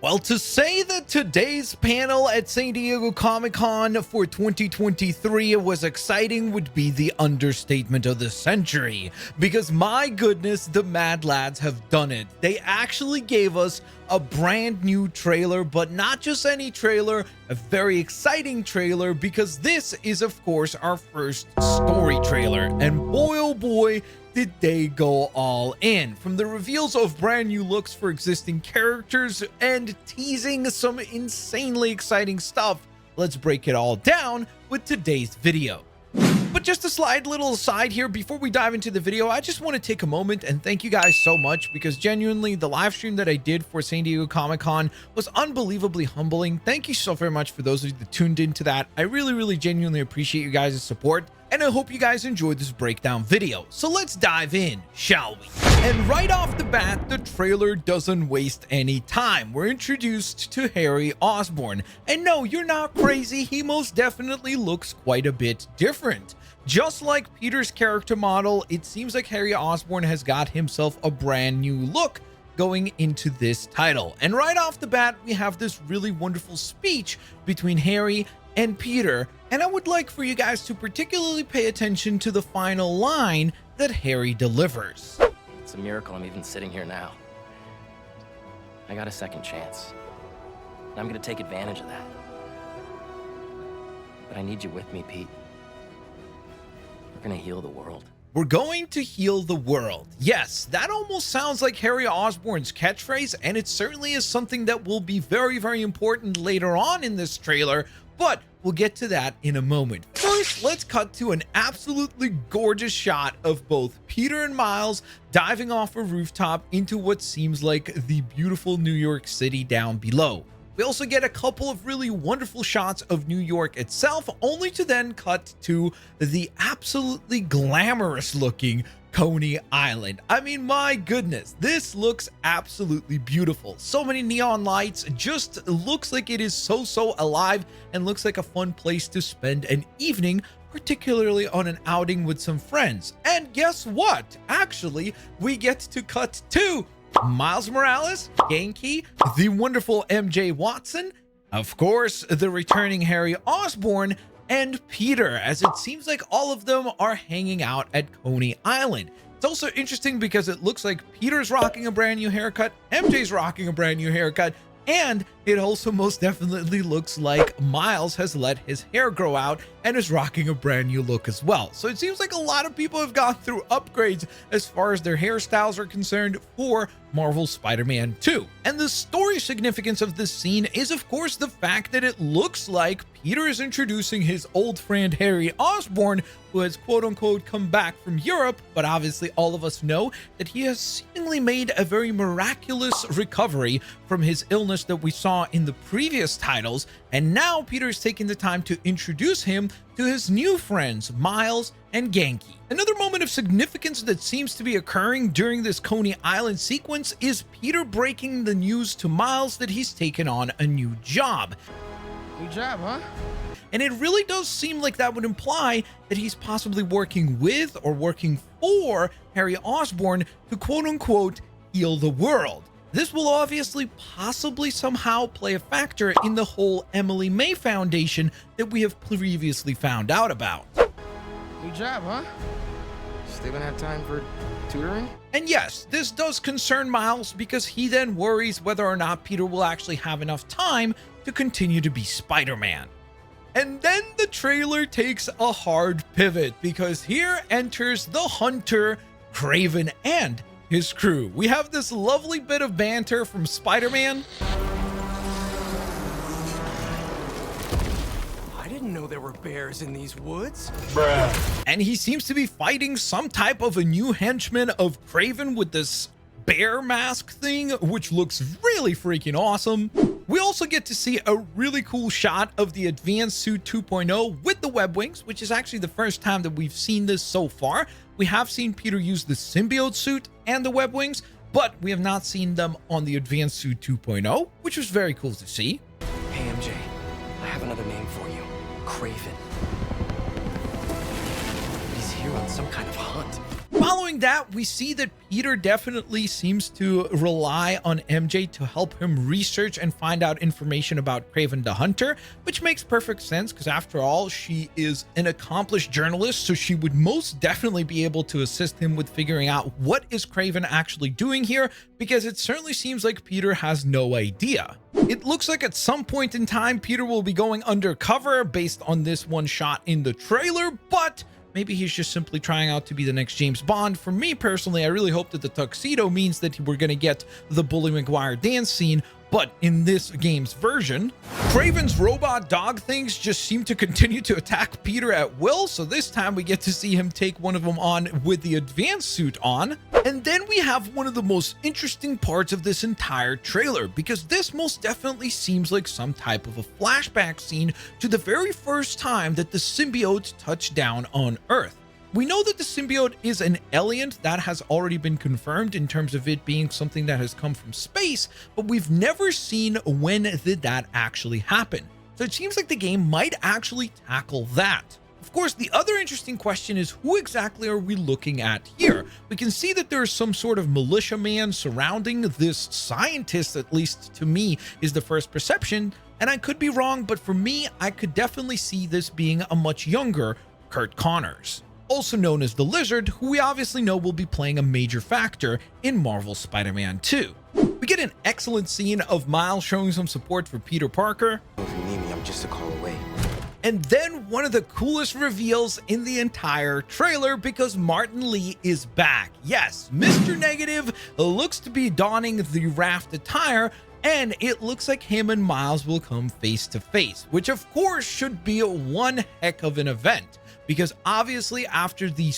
Well, to say that today's panel at San Diego Comic-Con for 2023 was exciting would be the understatement of the century, because my goodness, the Mad Lads have done it. They actually gave us a brand new trailer, but not just any trailer, a very exciting trailer, because this is of course our first story trailer, and boy oh boy did they go all in. From the reveals of brand new looks for existing characters and teasing some insanely exciting stuff, let's break it all down with today's video. But just a slight little aside here before we dive into the video, I just want to take a moment and thank you guys so much, because genuinely the live stream that I did for San Diego Comic-Con was unbelievably humbling. Thank you so very much for those of you that tuned into that. I really genuinely appreciate you guys' support, and I hope you guys enjoyed this breakdown video. So let's dive in, shall we? And right off the bat, the trailer doesn't waste any time. We're introduced to Harry Osborn, and no, you're not crazy, he most definitely looks quite a bit different. Just like Peter's character model, it seems like Harry Osborn has got himself a brand new look going into this title. And right off the bat, we have this really wonderful speech between Harry and Peter, and I would like for you guys to particularly pay attention to the final line that Harry delivers. It's a miracle I'm even sitting here now. I got a second chance, and I'm gonna take advantage of that. But I need you with me, Pete. We're gonna heal the world. We're going to heal the world. Yes, that almost sounds like Harry Osborn's catchphrase, and it certainly is something that will be very important later on in this trailer, but we'll get to that in a moment. First, let's cut to an absolutely gorgeous shot of both Peter and Miles diving off a rooftop into what seems like the beautiful New York City down below. We also get a couple of really wonderful shots of New York itself, only to then cut to the absolutely glamorous looking Coney Island. I mean, my goodness, this looks absolutely beautiful. So many neon lights, just looks like it is so alive, and looks like a fun place to spend an evening, particularly on an outing with some friends. And guess what? Actually, we get to cut to Miles Morales, Genki, the wonderful MJ Watson, of course, the returning Harry Osborn, and Peter, as it seems like all of them are hanging out at Coney Island. It's also interesting because it looks like Peter's rocking a brand new haircut, MJ's rocking a brand new haircut, and it also most definitely looks like Miles has let his hair grow out and is rocking a brand new look as well. So it seems like a lot of people have gone through upgrades as far as their hairstyles are concerned for Marvel's Spider-Man 2. And the story significance of this scene is of course the fact that it looks like Peter is introducing his old friend Harry Osborn, who has quote-unquote come back from Europe, but obviously all of us know that he has seemingly made a very miraculous recovery from his illness that we saw in the previous titles, and now Peter's taking the time to introduce him to his new friends, Miles and Genki. Another moment of significance that seems to be occurring during this Coney Island sequence is Peter breaking the news to Miles that he's taken on a new job. New job, huh? And it really does seem like that would imply that he's possibly working with or working for Harry Osborn to quote-unquote heal the world. This will obviously possibly somehow play a factor in the whole Emily May Foundation that we have previously found out about. New job, huh? Still gonna have time for tutoring? And yes, this does concern Miles, because he then worries whether or not Peter will actually have enough time to continue to be Spider-Man. And then the trailer takes a hard pivot, because here enters the Hunter, Kraven, and his crew. We have this lovely bit of banter from Spider-Man. I didn't know there were bears in these woods. Bruh. And he seems to be fighting some type of a new henchman of Kraven with this bear mask thing, which looks really freaking awesome. We also get to see a really cool shot of the Advanced Suit 2.0 with the web wings, which is actually the first time that we've seen this so far. We have seen Peter use the symbiote suit and the web wings, but we have not seen them on the Advanced Suit 2.0, which was very cool to see. Hey, MJ, I have another name for you. Kraven. He's here on some kind of hunt. While Following that, we see that Peter definitely seems to rely on MJ to help him research and find out information about Kraven the Hunter, which makes perfect sense because after all, she is an accomplished journalist, so she would most definitely be able to assist him with figuring out what is Kraven actually doing here, because it certainly seems like Peter has no idea. It looks like at some point in time, Peter will be going undercover based on this one shot in the trailer, but maybe he's just simply trying out to be the next James Bond. For me personally, I really hope that the tuxedo means that we're going to get the Bully Maguire dance scene. But in this game's version, Kraven's robot dog things just seem to continue to attack Peter at will. So this time we get to see him take one of them on with the advanced suit on. And then we have one of the most interesting parts of this entire trailer, because this most definitely seems like some type of a flashback scene to the very first time that the symbiotes touched down on Earth. We know that the symbiote is an alien. That has already been confirmed in terms of it being something that has come from space, but we've never seen when did that actually happen. So it seems like the game might actually tackle that. Of course, the other interesting question is, who exactly are we looking at here? We can see that there's some sort of militia man surrounding this scientist, at least to me, is the first perception. And I could be wrong, but for me, I could definitely see this being a much younger Kurt Connors, also known as the Lizard, who we obviously know will be playing a major factor in Marvel's Spider-Man 2. We get an excellent scene of Miles showing some support for Peter Parker. If you need me, I'm just a call away. And then one of the coolest reveals in the entire trailer, because Martin Lee is back. Yes, Mr. Negative looks to be donning the Raft attire, and it looks like him and Miles will come face to face, which of course should be one heck of an event. Because obviously after the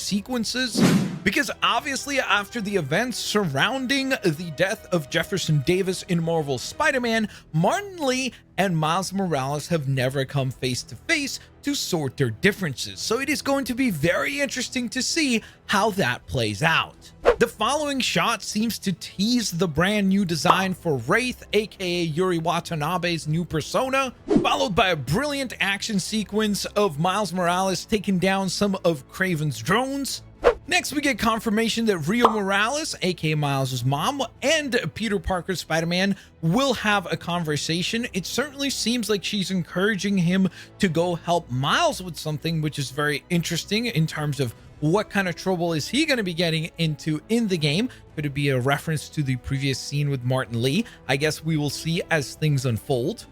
events surrounding the death of Jefferson Davis in Marvel's Spider-Man, Martin Lee and Miles Morales have never come face to face to sort their differences. So it is going to be very interesting to see how that plays out. The following shot seems to tease the brand new design for Wraith, aka Yuri Watanabe's new persona, followed by a brilliant action sequence of Miles Morales taking down some of Kraven's drones. Next, we get confirmation that Rio Morales, aka Miles' mom, and Peter Parker's Spider-Man will have a conversation. It certainly seems like she's encouraging him to go help Miles with something, which is very interesting in terms of what kind of trouble is he going to be getting into in the game. Could it be a reference to the previous scene with Martin Lee? I guess we will see as things unfold.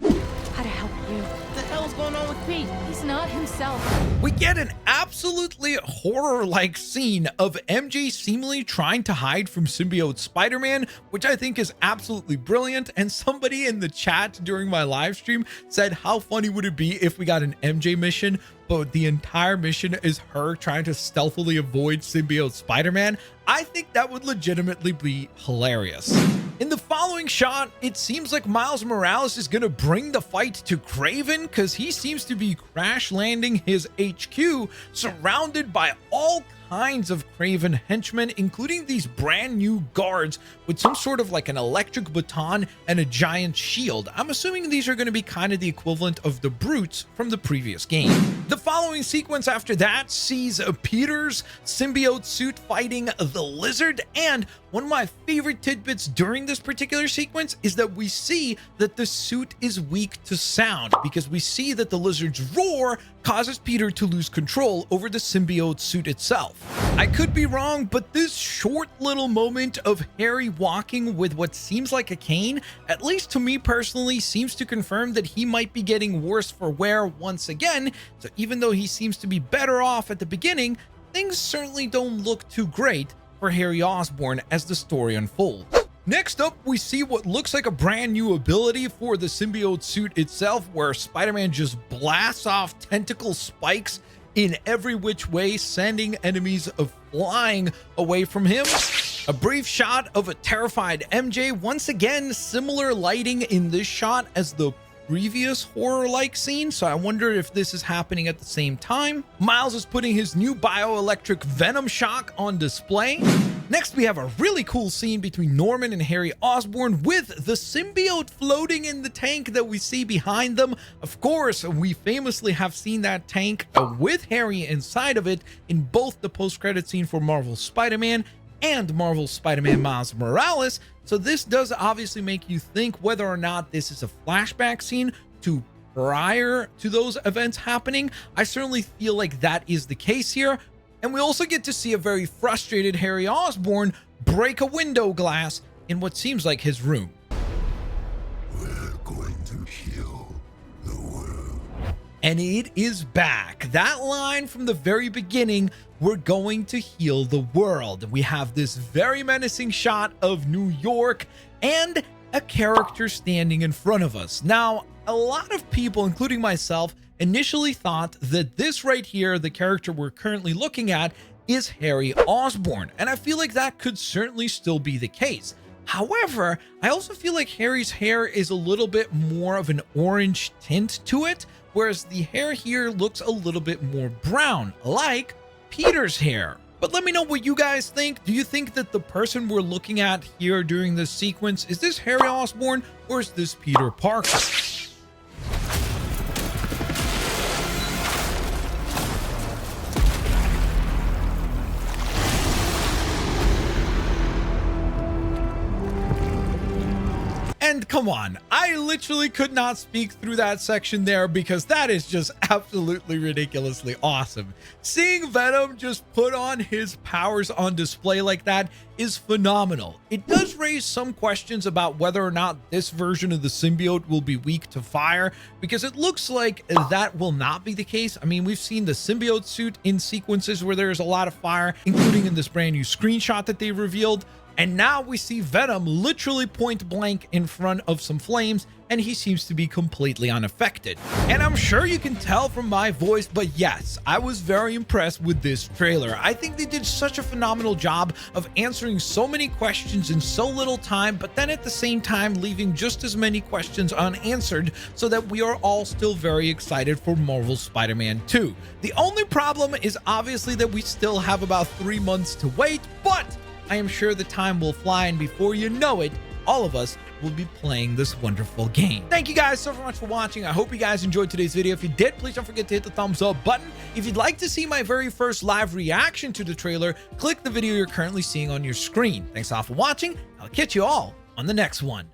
How to help you? What the hell's going on with Pete? He's not himself. We get an absolutely horror-like scene of MJ seemingly trying to hide from symbiote Spider-Man, which I think is absolutely brilliant. And somebody in the chat during my live stream said, how funny would it be if we got an MJ mission, but the entire mission is her trying to stealthily avoid symbiote Spider-Man? I think that would legitimately be hilarious. In the following shot, it seems like Miles Morales is going to bring the fight to Kraven, because he seems to be crash landing his HQ surrounded by all kinds of Kraven henchmen, including these brand new guards with some sort of like an electric baton and a giant shield. I'm assuming these are going to be kind of the equivalent of the brutes from the previous game. The following sequence after that sees Peter's symbiote suit fighting the Lizard, and one of my favorite tidbits during this particular sequence is that we see that the suit is weak to sound, because we see that the Lizard's roar causes Peter to lose control over the symbiote suit itself. I could be wrong, but this short little moment of Harry walking with what seems like a cane, at least to me personally, seems to confirm that he might be getting worse for wear once again. So even though he seems to be better off at the beginning, things certainly don't look too great for Harry Osborn as the story unfolds. Next up, we see what looks like a brand new ability for the symbiote suit itself, where Spider-Man just blasts off tentacle spikes in every which way, sending enemies flying away from him. A brief shot of a terrified MJ. Once again, similar lighting in this shot as the previous horror-like scene, so I wonder if this is happening at the same time. Miles is putting his new bioelectric Venom shock on display. Next, we have a really cool scene between Norman and Harry Osborn with the symbiote floating in the tank that we see behind them. Of course, we famously have seen that tank with Harry inside of it in both the post-credit scene for Marvel's Spider-Man and Marvel's Spider-Man Miles Morales. So this does obviously make you think whether or not this is a flashback scene to prior to those events happening. I certainly feel like that is the case here. And we also get to see a very frustrated Harry Osborn break a window glass in what seems like his room. We're going to heal the world. And it is back. That line from the very beginning, we're going to heal the world. We have this very menacing shot of New York and a character standing in front of us. Now, a lot of people, including myself, initially thought that this right here, the character we're currently looking at, is Harry Osborn. And I feel like that could certainly still be the case. However, I also feel like Harry's hair is a little bit more of an orange tint to it, whereas the hair here looks a little bit more brown, like Peter's hair. But let me know what you guys think. Do you think that the person we're looking at here during this sequence, is this Harry Osborn or is this Peter Parker? And come on, I literally could not speak through that section there because that is just absolutely ridiculously awesome. Seeing Venom just put on his powers on display like that is phenomenal. It does raise some questions about whether or not this version of the symbiote will be weak to fire, because it looks like that will not be the case. I mean, we've seen the symbiote suit in sequences where there's a lot of fire, including in this brand new screenshot that they revealed. And now we see Venom literally point blank in front of some flames, and he seems to be completely unaffected. And I'm sure you can tell from my voice, but yes, I was very impressed with this trailer. I think they did such a phenomenal job of answering so many questions in so little time, but then at the same time leaving just as many questions unanswered, so that we are all still very excited for Marvel's Spider-Man 2. The only problem is obviously that we still have about 3 months to wait, but I am sure the time will fly, and before you know it, all of us will be playing this wonderful game. Thank you guys so much for watching. I hope you guys enjoyed today's video. If you did, please don't forget to hit the thumbs up button. If you'd like to see my very first live reaction to the trailer, click the video you're currently seeing on your screen. Thanks all for watching. I'll catch you all on the next one.